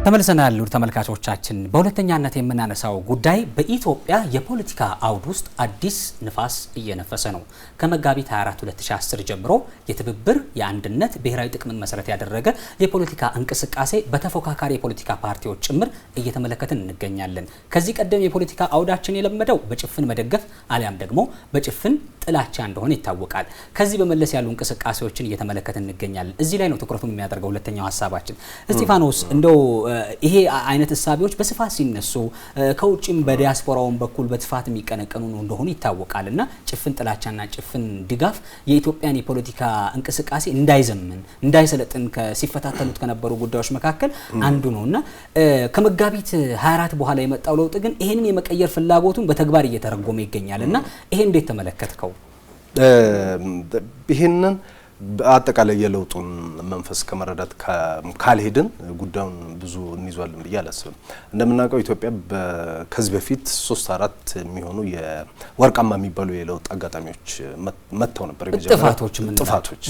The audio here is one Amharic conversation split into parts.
ተመልሰናል ተመልካቾቻችን በሁለተኛነት የምናነሳው ጉዳይ በኢትዮጵያ የፖለቲካ አውድ ውስጥ አዲስ ንፋስ እየነፈሰ ነው። ከመጋቢት 24 2010 ጀምሮ የትብብር የአንድነት ብሔራዊ ጥቅምን መሰረት ያደረገ የፖለቲካ እንቅስቃሴ በተፎካካሪ የፖለቲካ ፓርቲዎች ጭምር እየተመለከትን እንገኛለን። ከዚህ ቀደም የፖለቲካ አውዳችን የለመደው በጭፍን መደገፍ አሊያም ደግሞ በጭፍን ጥላቻ እንደሆነ ይታወቃል። ከዚህ በመለስ ያሉ እንቅስቃሴዎችን እየተመለከትን እንገኛለን። እዚህ ላይ ነው ትኩረቱን የሚያደርገው ሁለተኛው ሐሳባችን። እስጢፋኖስ እንደው ይሄ አይነት ሐሳቦች በስፋት ሲነሱ ከውጭም በዲያስፖራውም በኩል በስፋት የሚቀነቀኑ እንደሆነ ይታወቃልና ጭፍን ጥላቻና ጭፍን ድጋፍ የኢትዮጵያን የፖለቲካ እንቅስቃሴ እንዳይዘምን እንዳይሰለጥን ሲፈታተኑት ከነበሩ ጉዳዮች መካከል አንዱ ነውና ከመጋቢት 24 በኋላ የመጣው ለውጥ ግን ይሄንን የመቀየር ፍላጎቱን በተግባር እየተረጎመ ይገኛልና ይሄ እንዴት ተመለከትከው? ይሄንን አጠቃላይ የለውጡን መንፈስ ከመረዳት ካልሄድን ጉዳዩን ብዙ እንይዟለን ብዬ አላስብም። እንደምናውቀው ኢትዮጵያ ከዚህ በፊት 3-4 የሚሆኑ የወርቃማ የሚባሉ የለውጥ አጋጣሚዎች መጥተው ነበር። ጥፋቶች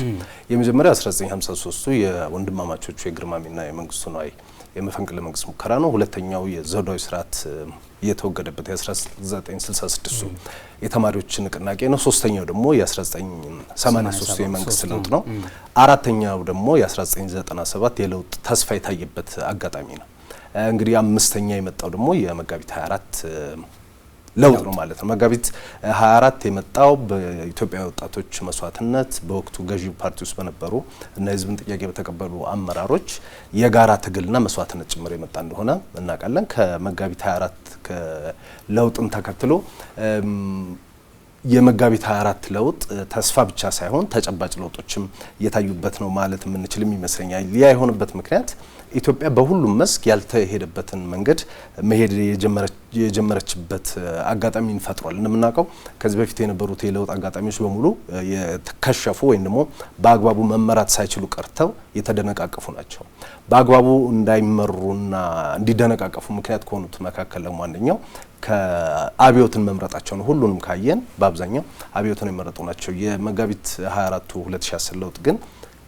የመጀመሪያው 1953 የወንድማማቾቹ የግርማሜና የመንግስቱ ነዋይ የመፈንቅለ መንግስት ሙከራ ነው። ሁለተኛው የዘውዳዊ ስርዓት የተወገደበት የ1966 የተማሪዎች ንቅናቄ ነው። ሶስተኛው ደግሞ የ1983 የመንግስት ለውጥ ነው። አራተኛው ደግሞ የ1997 የለውጥ ተስፋ የታየበት አጋጣሚ ነው። እንግዲህ አምስተኛ የመጣው ደግሞ የመጋቢት 24 ለውጥ ነው ማለት ነው። መጋቢት 24 የመጣው በኢትዮጵያ ወጣቶች መስዋዕትነት በወቅቱ ገዢው ፓርቲ ውስጥ በነበሩ እና ህዝብን ጥያቄ በተቀበሉ አመራሮች የጋራ ትግልና መስዋዕትነት ጭምር የመጣ እንደሆነ እናውቃለን። ከመጋቢት 24 ለውጥን ተከትሎ የመጋቢት 24 ለውጥ ተስፋ ብቻ ሳይሆን ተጨባጭ ለውጦችም የታዩበት ነው ማለት የምንችልም ይመስለኛል። ያ የሆነበት ምክንያት ኢትዮጵያ በሁሉም መስክ ያልተሄደበትን መንገድ መሄድ የጀመረችበት አጋጣሚ ፈጥሯል። እንደምናውቀው ከዚህ በፊት የነበሩት የለውጥ አጋጣሚዎች በሙሉ የተከሸፉ ወይም ደግሞ በአግባቡ መመራት ሳይችሉ ቀርተው የተደነቃቀፉ ናቸው። በአግባቡ እንዳይመሩና እንዲደነቃቀፉ ምክንያት ከሆኑት መካከል ደግሞ አንደኛው ከአብዮትን መምረጣቸው ነው። ሁሉንም ካየን በአብዛኛው አብዮትን የመረጡ ናቸው። የመጋቢት 24 2010 ለውጥ ግን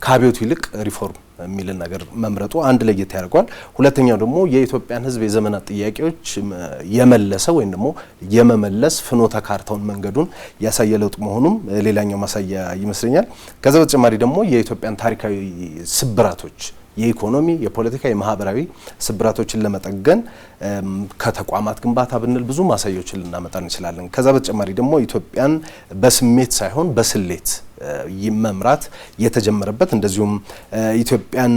ከአብዮቱ ይልቅ ሪፎርም የሚል ነገር መምረጡ አንድ ለየት ያደርጓል። ሁለተኛው ደግሞ የኢትዮጵያን ሕዝብ የዘመናት ጥያቄዎች የመለሰ ወይም ደግሞ የመመለስ ፍኖተ ካርታውን መንገዱን ያሳየ ለውጥ መሆኑም ሌላኛው ማሳያ ይመስለኛል። ከዛ በተጨማሪ ደግሞ የኢትዮጵያን ታሪካዊ ስብራቶች የኢኮኖሚ፣ የፖለቲካ፣ የማህበራዊ ስብራቶችን ለመጠገን ከተቋማት ግንባታ ብንል ብዙ ማሳያዎችን ልናመጣ እንችላለን። ከዛ በተጨማሪ ደግሞ ኢትዮጵያን በስሜት ሳይሆን በስሌት መምራት የተጀመረበት እንደዚሁም ኢትዮጵያን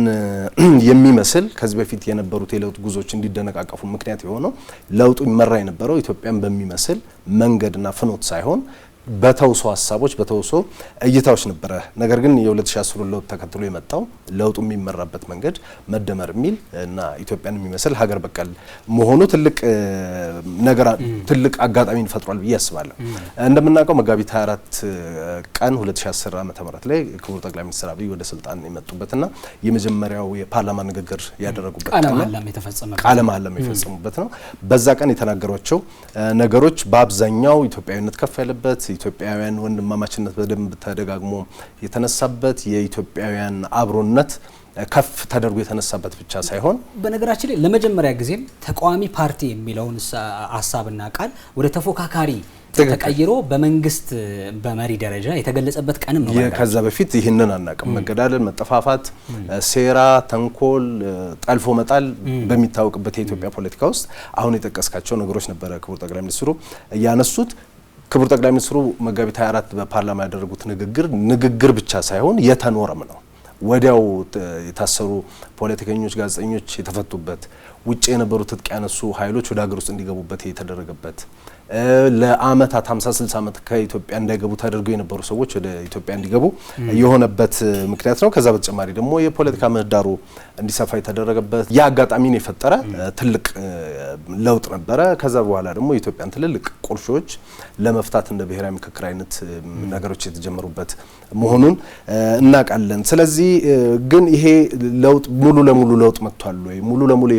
የሚመስል ከዚህ በፊት የነበሩት የለውጥ ጉዞዎች እንዲደነቃቀፉ ምክንያት የሆነው ለውጡ ይመራ የነበረው ኢትዮጵያን በሚመስል መንገድና ፍኖት ሳይሆን በተውሶ ሀሳቦች በተውሶ እይታዎች ነበረ። ነገር ግን የ2010 ለውጥ ተከትሎ የመጣው ለውጡ የሚመራበት መንገድ መደመር የሚል እና ኢትዮጵያን የሚመስል ሀገር በቀል መሆኑ ትልቅ ነገር ትልቅ አጋጣሚን ፈጥሯል ብዬ አስባለሁ። እንደምናውቀው መጋቢት 24 ቀን 2010 ዓ.ም ላይ ክቡር ጠቅላይ ሚኒስትር አብይ ወደ ስልጣን የመጡበትና የመጀመሪያው የፓርላማ ንግግር ያደረጉበት ቃለ መሃላም የፈጸሙበት ነው። በዛ ቀን የተናገሯቸው ነገሮች በአብዛኛው ኢትዮጵያዊነት ከፍ ያለበት ኢትዮጵያውያን ወንድማማችነት በደንብ ተደጋግሞ የተነሳበት የኢትዮጵያውያን አብሮነት ከፍ ተደርጎ የተነሳበት ብቻ ሳይሆን በነገራችን ላይ ለመጀመሪያ ጊዜ ተቃዋሚ ፓርቲ የሚለውን ሐሳብና ቃል ወደ ተፎካካሪ ተቀይሮ በመንግስት በመሪ ደረጃ የተገለጸበት ቀንም ነው። ከዛ በፊት ይህንን አናውቅም። መገዳደል፣ መጠፋፋት፣ ሴራ፣ ተንኮል፣ ጠልፎ መጣል በሚታወቅበት የኢትዮጵያ ፖለቲካ ውስጥ አሁን የጠቀስካቸው ነገሮች ነበረ ክቡር ጠቅላይ ሚኒስትሩ ያነሱት። ክቡር ጠቅላይ ሚኒስትሩ መጋቢት 24 በፓርላማ ያደረጉት ንግግር ብቻ ሳይሆን የተኖረም ነው። ወዲያው የታሰሩ ፖለቲከኞች፣ ጋዜጠኞች የተፈቱበት፣ ውጭ የነበሩ ትጥቅ ያነሱ ኃይሎች ወደ ሀገር ውስጥ እንዲገቡበት የተደረገበት፣ ለአመታት 50-60 ዓመት ከኢትዮጵያ እንዳይገቡ ተደርገው የነበሩ ሰዎች ወደ ኢትዮጵያ እንዲገቡ የሆነበት ምክንያት ነው። ከዛ በተጨማሪ ደግሞ የፖለቲካ ምህዳሩ እንዲሰፋ የተደረገበት የአጋጣሚን የፈጠረ ትልቅ ለውጥ ነበረ። ከዛ በኋላ ደግሞ የኢትዮጵያን ትልልቅ ቁርሾች ለመፍታት እንደ ብሔራዊ ምክክር አይነት ነገሮች የተጀመሩበት መሆኑን እናውቃለን። ስለዚህ ግን ይሄ ለውጥ ሙሉ ለሙሉ ለውጥ መጥቷል ወይ ሙሉ ለሙሉ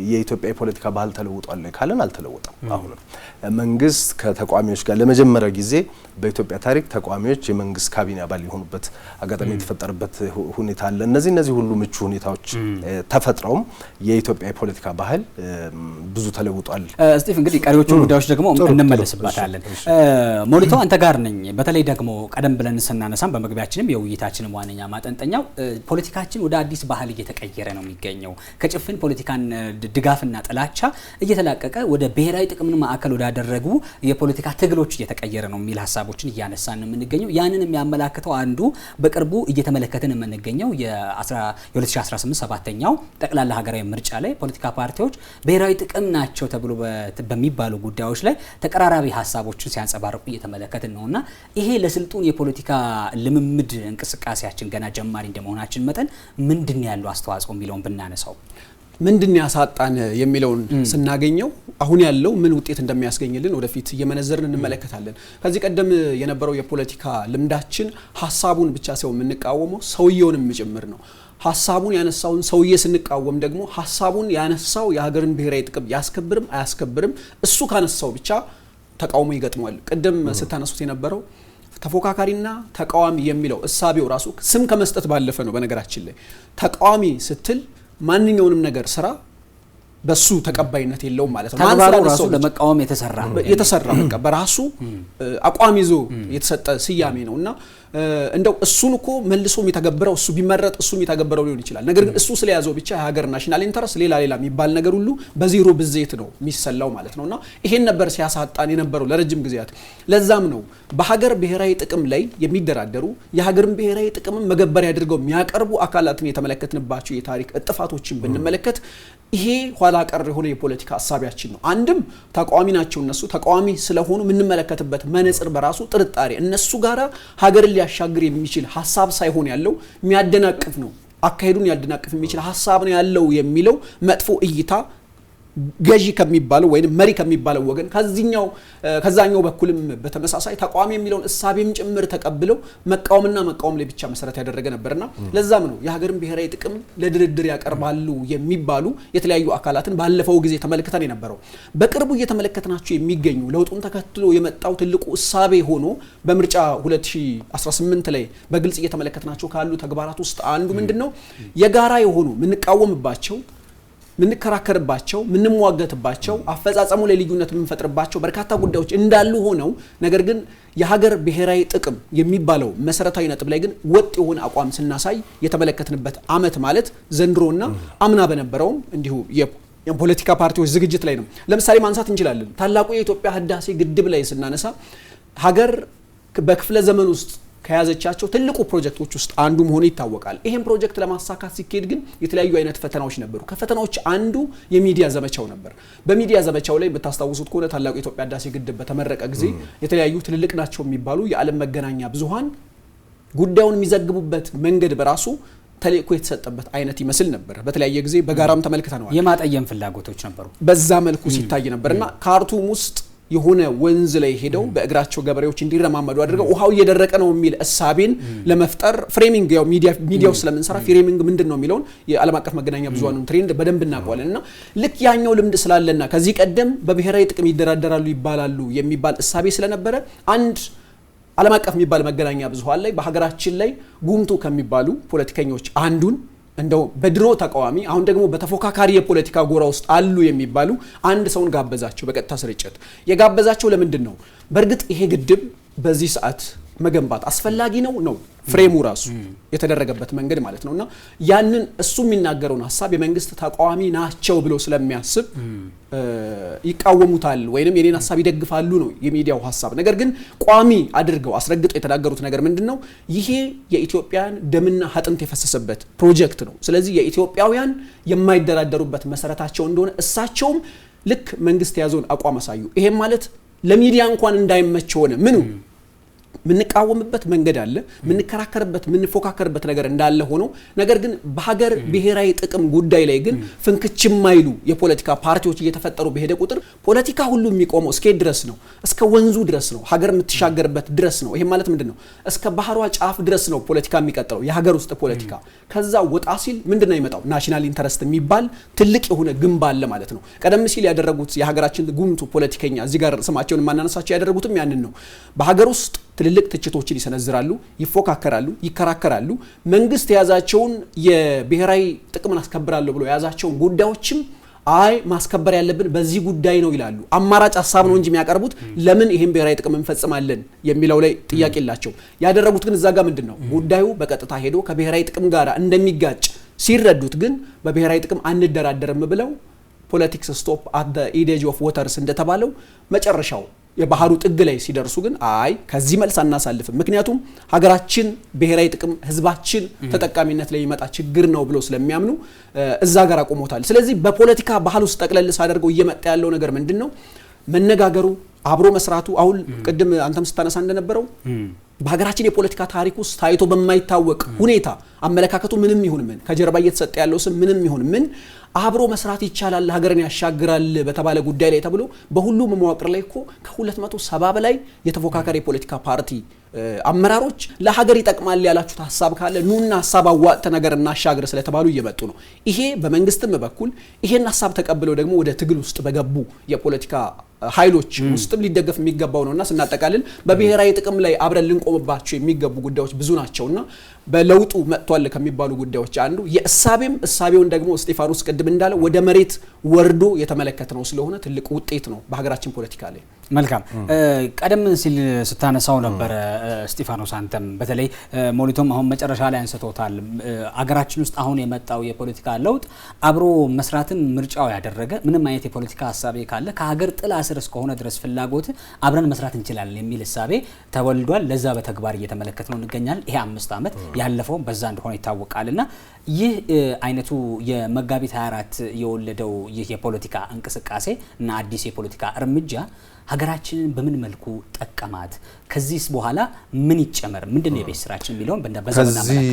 የኢትዮጵያ የፖለቲካ ባህል ተለውጧል ካለን አልተለወጠም። አሁንም መንግስት ከተቋሚዎች ጋር ለመጀመሪያ ጊዜ በኢትዮጵያ ታሪክ ተቋሚዎች የመንግስት ካቢኔ አባል የሆኑበት አጋጣሚ የተፈጠረበት ሁኔታ አለ። እነዚህ ሁሉ ምቹ ሁኔታዎች ተፈጥረውም የኢትዮጵያ የፖለቲካ ባህል ብዙ ተለውጧል። ስቲፍ እንግዲህ ቀሪዎቹ ጉዳዮች ደግሞ እንመለስባታለን። ሞሊቶ አንተ ጋር ነኝ። በተለይ ደግሞ ቀደም ብለን ስናነሳም በመግቢያችንም የውይይታችንም ዋነኛ ማጠንጠኛው ፖለቲካችን ወደ አዲስ ባህል እየተቀየረ ነው የሚገኘው። ከጭፍን ፖለቲካን ድጋፍና ጥላቻ እየተላቀቀ ወደ ብሔራዊ ጥቅምን ማዕከል ወዳደረጉ የፖለቲካ ትግሎች እየተቀየረ ነው የሚል ሀሳቦችን እያነሳን ነው የምንገኘው። ያንን የሚያመላክተው አንዱ በቅርቡ እየተመለከትን የምንገኘው የ2018 7ኛው ጠቅላላ ሀገራዊ ምርጫ ላይ ፖለቲካ ፓርቲዎች ብሔራዊ ጥቅም ናቸው ተብሎ በሚባሉ ጉዳዮች ላይ ተቀራራቢ ሀሳቦችን ሲያንጸባርቁ እየተመለከትን ነውና ይሄ ለስልጡን የፖለቲካ ልምምድ እንቅስቃሴያችን ገና ጀማሪ እንደመሆናችን መጠን ምንድን ያለው አስተዋጽኦ የሚለውን ብናነሳው ምንድን ያሳጣን የሚለውን ስናገኘው አሁን ያለው ምን ውጤት እንደሚያስገኝልን ወደፊት እየመነዘርን እንመለከታለን። ከዚህ ቀደም የነበረው የፖለቲካ ልምዳችን ሐሳቡን ብቻ ሳይሆን የምንቃወመው ሰውየውንም ጭምር ነው። ሐሳቡን ያነሳውን ሰውዬ ስንቃወም ደግሞ ሐሳቡን ያነሳው የሀገርን ብሔራዊ ጥቅም ያስከብርም አያስከብርም እሱ ካነሳው ብቻ ተቃውሞ ይገጥመዋል። ቀደም ስታነሱት የነበረው ተፎካካሪና ተቃዋሚ የሚለው እሳቤው ራሱ ስም ከመስጠት ባለፈ ነው። በነገራችን ላይ ተቃዋሚ ስትል ማንኛውንም ነገር ስራ በሱ ተቀባይነት የለውም ማለት ነው። ተግባሩ ራሱ ለመቃወም የተሰራ በቃ በራሱ አቋም ይዞ የተሰጠ ስያሜ ነውና እንደው እሱን እኮ መልሶ የሚተገብረው እሱ ቢመረጥ እሱ የሚተገብረው ሊሆን ይችላል። ነገር ግን እሱ ስለያዘው ብቻ የሀገር ናሽናል ኢንተረስት ሌላ የሚባል ነገር ሁሉ በዜሮ ብዜት ነው የሚሰላው ማለት ነውና ይሄን ነበር ሲያሳጣን የነበረው ለረጅም ጊዜያት። ለዛም ነው በሀገር ብሔራዊ ጥቅም ላይ የሚደራደሩ የሀገርን ብሔራዊ ጥቅም መገበሪያ አድርገው የሚያቀርቡ አካላትን የተመለከትንባቸው የታሪክ እጥፋቶችን ብንመለከት ይሄ ኋላ ቀር የሆነ የፖለቲካ ሐሳቢያችን ነው። አንድም ተቃዋሚ ናቸው እነሱ ተቃዋሚ ስለሆኑ የምንመለከትበት መነጽር በራሱ ጥርጣሬ እነሱ ጋራ ሀገርን ሊያሻግር የሚችል ሐሳብ ሳይሆን ያለው የሚያደናቅፍ ነው። አካሄዱን ያደናቅፍ የሚችል ሐሳብ ነው ያለው የሚለው መጥፎ እይታ ገዢ ከሚባለው ወይንም መሪ ከሚባለው ወገን ከዛኛው በኩልም በተመሳሳይ ተቃዋሚ የሚለውን እሳቤም ጭምር ተቀብለው መቃወም ላይ ብቻ መሰረት ያደረገ ነበርና ለዛም ነው የሀገርን ብሔራዊ ጥቅም ለድርድር ያቀርባሉ የሚባሉ የተለያዩ አካላትን ባለፈው ጊዜ ተመልክተን የነበረው። በቅርቡ እየተመለከትናቸው የሚገኙ ለውጡን ተከትሎ የመጣው ትልቁ እሳቤ ሆኖ በምርጫ 2018 ላይ በግልጽ እየተመለከትናቸው ካሉ ተግባራት ውስጥ አንዱ ምንድነው የጋራ የሆኑ ምንቃወምባቸው ምንከራከርባቸው ምንሟገትባቸው አፈጻጸሙ ላይ ልዩነት የምንፈጥርባቸው በርካታ ጉዳዮች እንዳሉ ሆነው ነገር ግን የሀገር ብሔራዊ ጥቅም የሚባለው መሰረታዊ ነጥብ ላይ ግን ወጥ የሆነ አቋም ስናሳይ የተመለከትንበት አመት ማለት ዘንድሮና አምና በነበረው እንዲሁ የፖለቲካ ፓርቲዎች ዝግጅት ላይ ነው። ለምሳሌ ማንሳት እንችላለን። ታላቁ የኢትዮጵያ ህዳሴ ግድብ ላይ ስናነሳ ሀገር በክፍለ ዘመን ውስጥ ከያዘቻቸው ትልቁ ፕሮጀክቶች ውስጥ አንዱ መሆኑ ይታወቃል። ይሄን ፕሮጀክት ለማሳካት ሲኬድ ግን የተለያዩ አይነት ፈተናዎች ነበሩ። ከፈተናዎች አንዱ የሚዲያ ዘመቻው ነበር። በሚዲያ ዘመቻው ላይ በታስታውሱት ከሆነ ታላቁ የኢትዮጵያ ህዳሴ ግድብ በተመረቀ ጊዜ የተለያዩ ትልልቅ ናቸው የሚባሉ የዓለም መገናኛ ብዙሃን ጉዳዩን የሚዘግቡበት መንገድ በራሱ ተልእኮ የተሰጠበት አይነት ይመስል ነበር። በተለያየ ጊዜ በጋራም ተመልክተናል። የማጠየም ፍላጎቶች ነበሩ። በዛ መልኩ ሲታይ ነበርና ካርቱም ውስጥ የሆነ ወንዝ ላይ ሄደው በእግራቸው ገበሬዎች እንዲረማመዱ አድርገው ውሃው እየደረቀ ነው የሚል እሳቤን ለመፍጠር ፍሬሚንግ ያው ሚዲያው ስለምንሰራ ፍሬሚንግ ምንድነው የሚለውን የዓለም አቀፍ መገናኛ ብዙሃኑን ትሬንድ በደንብ እናውቀዋለንና ልክ ያኛው ልምድ ስላለና ከዚህ ቀደም በብሔራዊ ጥቅም ይደራደራሉ ይባላሉ የሚባል እሳቤ ስለነበረ አንድ ዓለም አቀፍ የሚባል መገናኛ ብዙሃን ላይ በሀገራችን ላይ ጉምቱ ከሚባሉ ፖለቲከኞች አንዱን እንደው በድሮ ተቃዋሚ አሁን ደግሞ በተፎካካሪ የፖለቲካ ጎራ ውስጥ አሉ የሚባሉ አንድ ሰውን ጋበዛቸው። በቀጥታ ስርጭት የጋበዛቸው ለምንድን ነው? በእርግጥ ይሄ ግድብ በዚህ ሰዓት መገንባት አስፈላጊ ነው ፍሬሙ ራሱ የተደረገበት መንገድ ማለት ነውና ያንን እሱ የሚናገረውን ሐሳብ የመንግስት ተቃዋሚ ናቸው ብሎ ስለሚያስብ ይቃወሙታል ወይንም የኔን ሐሳብ ይደግፋሉ ነው የሚዲያው ሐሳብ። ነገር ግን ቋሚ አድርገው አስረግጠው የተናገሩት ነገር ምንድነው? ይሄ የኢትዮጵያን ደምና አጥንት የፈሰሰበት ፕሮጀክት ነው። ስለዚህ የኢትዮጵያውያን የማይደራደሩበት መሰረታቸው እንደሆነ እሳቸውም ልክ መንግስት የያዘውን አቋም አሳዩ። ይሄም ማለት ለሚዲያ እንኳን እንዳይመች ሆነ ምኑ ምንቃወምበት መንገድ አለ፣ ምንከራከርበት ምንፎካከርበት ነገር እንዳለ ሆኖ ነገር ግን በሀገር ብሔራዊ ጥቅም ጉዳይ ላይ ግን ፍንክች የማይሉ የፖለቲካ ፓርቲዎች እየተፈጠሩ በሄደ ቁጥር ፖለቲካ ሁሉ የሚቆመው እስከ ድረስ ነው፣ እስከ ወንዙ ድረስ ነው፣ ሀገር የምትሻገርበት ድረስ ነው። ይሄ ማለት ምንድነው? እስከ ባህሯ ጫፍ ድረስ ነው ፖለቲካ የሚቀጥለው የሀገር ውስጥ ፖለቲካ። ከዛ ወጣ ሲል ምንድነው ይመጣው? ናሽናል ኢንተረስት የሚባል ትልቅ የሆነ ግንብ አለ ማለት ነው። ቀደም ሲል ያደረጉት የሀገራችን ጉምቱ ፖለቲከኛ እዚህ ጋር ስማቸውን ማናነሳቸው ያደረጉትም ያንን ነው። በሀገር ውስጥ ትልልቅ ትችቶችን ይሰነዝራሉ፣ ይፎካከራሉ፣ ይከራከራሉ። መንግስት የያዛቸውን የብሔራዊ ጥቅምን አስከብራለሁ ብሎ የያዛቸውን ጉዳዮችም አይ ማስከበር ያለብን በዚህ ጉዳይ ነው ይላሉ። አማራጭ ሀሳብ ነው እንጂ የሚያቀርቡት ለምን ይሄን ብሔራዊ ጥቅም እንፈጽማለን የሚለው ላይ ጥያቄ የላቸው። ያደረጉት ግን እዛ ጋር ምንድነው ጉዳዩ በቀጥታ ሄዶ ከብሔራዊ ጥቅም ጋር እንደሚጋጭ ሲረዱት ግን በብሔራዊ ጥቅም አንደራደርም ብለው ፖለቲክስ ስቶፕ አት ዘ ኢዴጅ ኦፍ ዋተርስ እንደተባለው መጨረሻው የባህሩ ጥግ ላይ ሲደርሱ ግን አይ ከዚህ መልስ አናሳልፍም፣ ምክንያቱም ሀገራችን ብሔራዊ ጥቅም ህዝባችን ተጠቃሚነት ላይ ይመጣ ችግር ነው ብሎ ስለሚያምኑ እዛ ጋር አቆሞታል። ስለዚህ በፖለቲካ ባህል ውስጥ ጠቅለል ሳደርገው እየመጣ ያለው ነገር ምንድነው? መነጋገሩ፣ አብሮ መስራቱ። አሁን ቅድም አንተም ስታነሳ እንደነበረው በሀገራችን የፖለቲካ ታሪክ ውስጥ ታይቶ በማይታወቅ ሁኔታ አመለካከቱ ምንም ይሁን ምን ከጀርባ እየተሰጠ ያለው ስም ምንም ይሁን ምን አብሮ መስራት ይቻላል ሀገርን ያሻግራል በተባለ ጉዳይ ላይ ተብሎ በሁሉም መዋቅር ላይ እኮ ከ270 በላይ የተፎካካሪ የፖለቲካ ፓርቲ አመራሮች ለሀገር ይጠቅማል ያላችሁት ሐሳብ ካለ ኑና ሐሳብ አዋጥ ነገር እናሻግር ስለተባሉ እየመጡ ነው። ይሄ በመንግስትም በኩል ይሄን ሐሳብ ተቀብለው ደግሞ ወደ ትግል ውስጥ በገቡ የፖለቲካ ኃይሎች ውስጥም ሊደገፍ የሚገባው ነውና ስናጠቃልል በብሔራዊ ጥቅም ላይ አብረን ልንቆምባቸው የሚገቡ ጉዳዮች ብዙ ናቸውና በለውጡ መጥቷል ከሚባሉ ጉዳዮች አንዱ የእሳቤውን ደግሞ እስጢፋኖስ ቅድም እንዳለ ወደ መሬት ወርዶ የተመለከተነው ስለሆነ ትልቅ ውጤት ነው በሀገራችን ፖለቲካ ላይ። መልካም ቀደም ሲል ስታነሳው ነበር እስጢፋኖስ አንተም በተለይ ሞሊቶም አሁን መጨረሻ ላይ አንስቶታል። አገራችን ውስጥ አሁን የመጣው የፖለቲካ ለውጥ አብሮ መስራትን ምርጫው ያደረገ ምንም አይነት የፖለቲካ ሐሳቤ ካለ ከሀገር ጥላ ስር እስከሆነ ድረስ ፍላጎት አብረን መስራት እንችላለን የሚል ሐሳቤ ተወልዷል። ለዛ በተግባር እየተመለከትነው እንገኛለን። ይሄ 5 ዓመት ያለፈው በዛ እንደሆነ ይታወቃልና ይህ አይነቱ የመጋቢት 24 የወለደው ይህ የፖለቲካ እንቅስቃሴ እና አዲስ የፖለቲካ እርምጃ ሀገራችንን በምን መልኩ ጠቀማት? ከዚህስ በኋላ ምን ይጨመር? ምንድነው የቤት ስራችን የሚለውን በዘመናዊ ከዚህ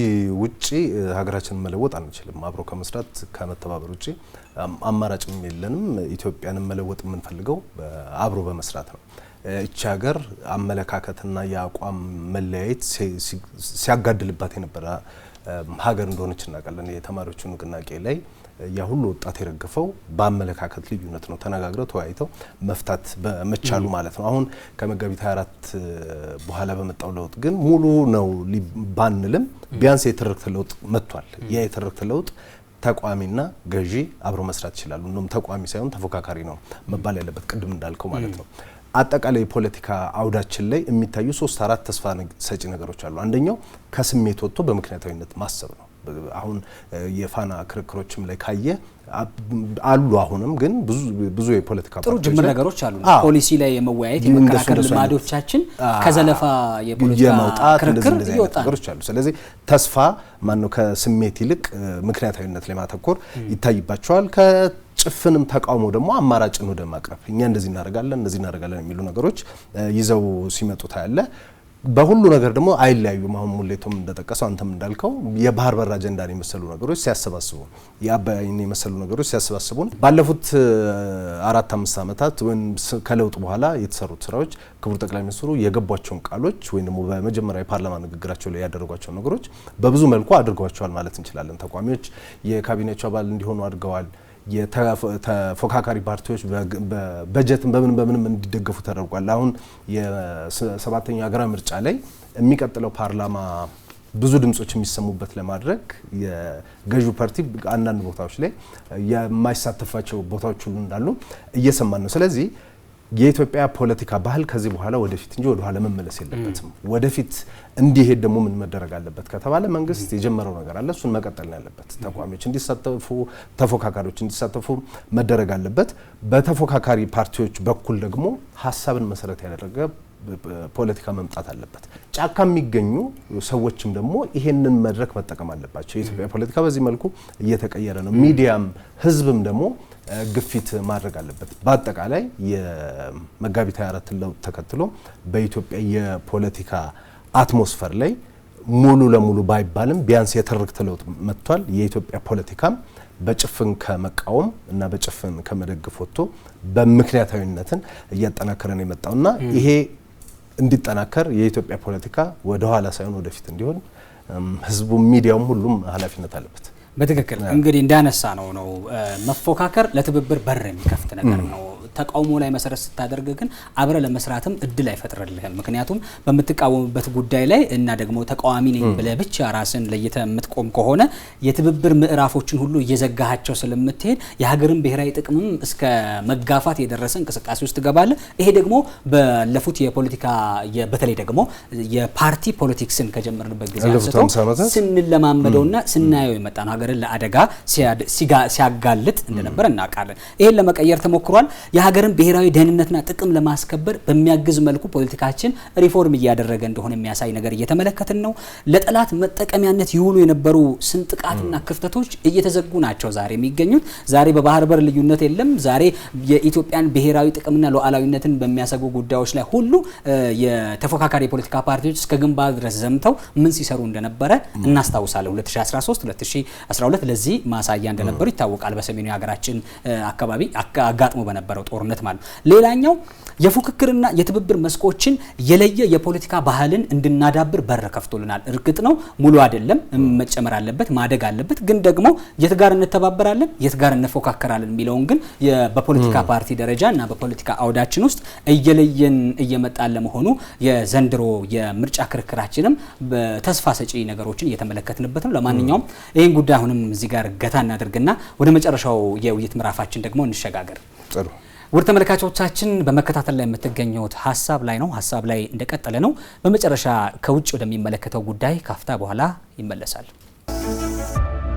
ውጪ ሀገራችንን መለወጥ አንችልም። አብሮ ከመስራት ከመተባበር ውጪ አማራጭም የለንም። ኢትዮጵያንን መለወጥ የምንፈልገው አብሮ በመስራት ነው። እቺ ሀገር አመለካከትና የአቋም መለያየት ሲያጋድልባት የነበረ ሀገር እንደሆነች እናውቃለን። የተማሪዎቹ ንቅናቄ ላይ ያ ሁሉ ወጣት የረገፈው በአመለካከት ልዩነት ነው። ተነጋግረው ተወያይተው መፍታት በመቻሉ ማለት ነው። አሁን ከመጋቢት 24 በኋላ በመጣው ለውጥ ግን ሙሉ ነው ባንልም ቢያንስ የትርክት ለውጥ መጥቷል። ያ የትርክት ለውጥ ተቋሚና ገዢ አብሮ መስራት ይችላሉ። እንደውም ተቋሚ ሳይሆን ተፎካካሪ ነው መባል ያለበት ቅድም እንዳልከው ማለት ነው። አጠቃላይ ፖለቲካ አውዳችን ላይ የሚታዩ 3-4 ተስፋ ሰጪ ነገሮች አሉ። አንደኛው ከስሜት ወጥቶ በምክንያታዊነት ማሰብ ነው። አሁን የፋና ክርክሮችም ላይ ካየ አሉ። አሁንም ግን ብዙ የፖለቲካ ጥሩ ጅምር ነገሮች አሉ። ፖሊሲ ላይ የመወያየት የመከራከር ልማዶቻችን ከዘለፋ የፖለቲካ ክርክር ነገሮች አሉ። ስለዚህ ተስፋ ማነው ከስሜት ይልቅ ምክንያታዊነት ላይ ማተኮር ይታይባቸዋል። ጭፍንም ተቃውሞ ደግሞ አማራጭን ወደ ማቅረብ እኛ እንደዚህ እናደርጋለን የሚሉ ነገሮች ይዘው ሲመጡ ታያለ። በሁሉ ነገር ደግሞ አይለያዩም። አሁን ሙሌቶም እንደጠቀሰው አንተም እንዳልከው የባህር በር አጀንዳን የመሰሉ ነገሮች ሲያሰባስቡ የአባይን የመሰሉ ነገሮች ሲያሰባስቡን ባለፉት 4-5 ዓመታት ወይም ከለውጥ በኋላ የተሰሩት ስራዎች ክቡር ጠቅላይ ሚኒስትሩ የገቧቸውን ቃሎች ወይም ደግሞ በመጀመሪያ የፓርላማ ንግግራቸው ላይ ያደረጓቸው ነገሮች በብዙ መልኩ አድርገዋቸዋል ማለት እንችላለን። ተቋሚዎች የካቢኔቸው አባል እንዲሆኑ አድርገዋል። የተፎካካሪ ፓርቲዎች በበጀትም በምንም እንዲደገፉ ተደርጓል። አሁን የ7ኛው ሀገራዊ ምርጫ ላይ የሚቀጥለው ፓርላማ ብዙ ድምጾች የሚሰሙበት ለማድረግ የገዢው ፓርቲ አንዳንድ ቦታዎች ላይ የማይሳተፋቸው ቦታዎች ሁሉ እንዳሉ እየሰማን ነው። ስለዚህ የኢትዮጵያ ፖለቲካ ባህል ከዚህ በኋላ ወደፊት እንጂ ወደ ኋላ መመለስ የለበትም። ወደፊት እንዲሄድ ደግሞ ምን መደረግ አለበት ከተባለ መንግስት የጀመረው ነገር አለ፣ እሱን መቀጠል ነው ያለበት። ተቋሚዎች እንዲሳተፉ፣ ተፎካካሪዎች እንዲሳተፉ መደረግ አለበት። በተፎካካሪ ፓርቲዎች በኩል ደግሞ ሀሳብን መሰረት ያደረገ ፖለቲካ መምጣት አለበት። ጫካ የሚገኙ ሰዎችም ደግሞ ይሄንን መድረክ መጠቀም አለባቸው። የኢትዮጵያ ፖለቲካ በዚህ መልኩ እየተቀየረ ነው። ሚዲያም ህዝብም ደግሞ ግፊት ማድረግ አለበት። በአጠቃላይ የመጋቢት 24 ለውጥ ተከትሎ በኢትዮጵያ የፖለቲካ አትሞስፈር ላይ ሙሉ ለሙሉ ባይባልም ቢያንስ የትርክት ለውጥ መጥቷል። የኢትዮጵያ ፖለቲካም በጭፍን ከመቃወም እና በጭፍን ከመደገፍ ወጥቶ በምክንያታዊነትን እያጠናከረን የመጣውና ይሄ እንዲጠናከር የኢትዮጵያ ፖለቲካ ወደ ኋላ ሳይሆን ወደፊት እንዲሆን ህዝቡ፣ ሚዲያውም ሁሉም ኃላፊነት አለበት። በትክክል እንግዲህ እንዳነሳ ነው መፎካከር ለትብብር በር የሚከፍት ነገር ነው። ተቃውሞ ላይ መሰረት ስታደርግ ግን አብረ ለመስራትም እድል አይፈጥርልህም። ምክንያቱም በምትቃወምበት ጉዳይ ላይ እና ደግሞ ተቃዋሚ ነኝ ብለህ ብቻ ራስን ለይተህ የምትቆም ከሆነ የትብብር ምዕራፎችን ሁሉ እየዘጋሃቸው ስለምትሄድ የሀገርን ብሔራዊ ጥቅምም እስከ መጋፋት የደረሰ እንቅስቃሴ ውስጥ ትገባለህ። ይሄ ደግሞ ባለፉት የፖለቲካ በተለይ ደግሞ የፓርቲ ፖለቲክስን ከጀመርንበት ጊዜ አንስቶ ስንለማመደውና ስናየው የመጣ ነው ሀገርን ለአደጋ ሲያጋልጥ እንደነበር እናውቃለን። ይሄን ለመቀየር ተሞክሯል። የሀገርን ብሔራዊ ደህንነትና ጥቅም ለማስከበር በሚያግዝ መልኩ ፖለቲካችን ሪፎርም እያደረገ እንደሆነ የሚያሳይ ነገር እየተመለከትን ነው። ለጠላት መጠቀሚያነት ይውሉ የነበሩ ስንጥቃትና ክፍተቶች እየተዘጉ ናቸው ዛሬ የሚገኙት። ዛሬ በባህር በር ልዩነት የለም። ዛሬ የኢትዮጵያን ብሔራዊ ጥቅምና ሉዓላዊነትን በሚያሰጉ ጉዳዮች ላይ ሁሉ የተፎካካሪ የፖለቲካ ፓርቲዎች እስከ ግንባር ድረስ ዘምተው ምን ሲሰሩ እንደነበረ እናስታውሳለን። 2013 2012 ለዚህ ማሳያ እንደነበሩ ይታወቃል። በሰሜኑ የሀገራችን አካባቢ አጋጥሞ በነበረው ጦርነት ማለት ነው። ሌላኛው የፉክክርና የትብብር መስኮችን የለየ የፖለቲካ ባህልን እንድናዳብር በር ከፍቶልናል። እርግጥ ነው ሙሉ አይደለም፣ መጨመር አለበት፣ ማደግ አለበት። ግን ደግሞ የት ጋር እንተባበራለን፣ የት ጋር እንፎካከራለን የሚለውን ግን በፖለቲካ ፓርቲ ደረጃ እና በፖለቲካ አውዳችን ውስጥ እየለየን እየመጣን ለመሆኑ የዘንድሮ የምርጫ ክርክራችንም በተስፋ ሰጪ ነገሮችን እየተመለከትንበት ነው። ለማንኛውም ይህን ጉዳይ አሁንም እዚህ ጋር ገታ እናደርግና ወደ መጨረሻው የውይይት ምዕራፋችን ደግሞ እንሸጋገር። ጥሩ ውድ ተመልካቾቻችን በመከታተል ላይ የምትገኙት ሀሳብ ላይ ነው። ሀሳብ ላይ እንደቀጠለ ነው። በመጨረሻ ከውጭ ወደሚመለከተው ጉዳይ ካፍታ በኋላ ይመለሳል።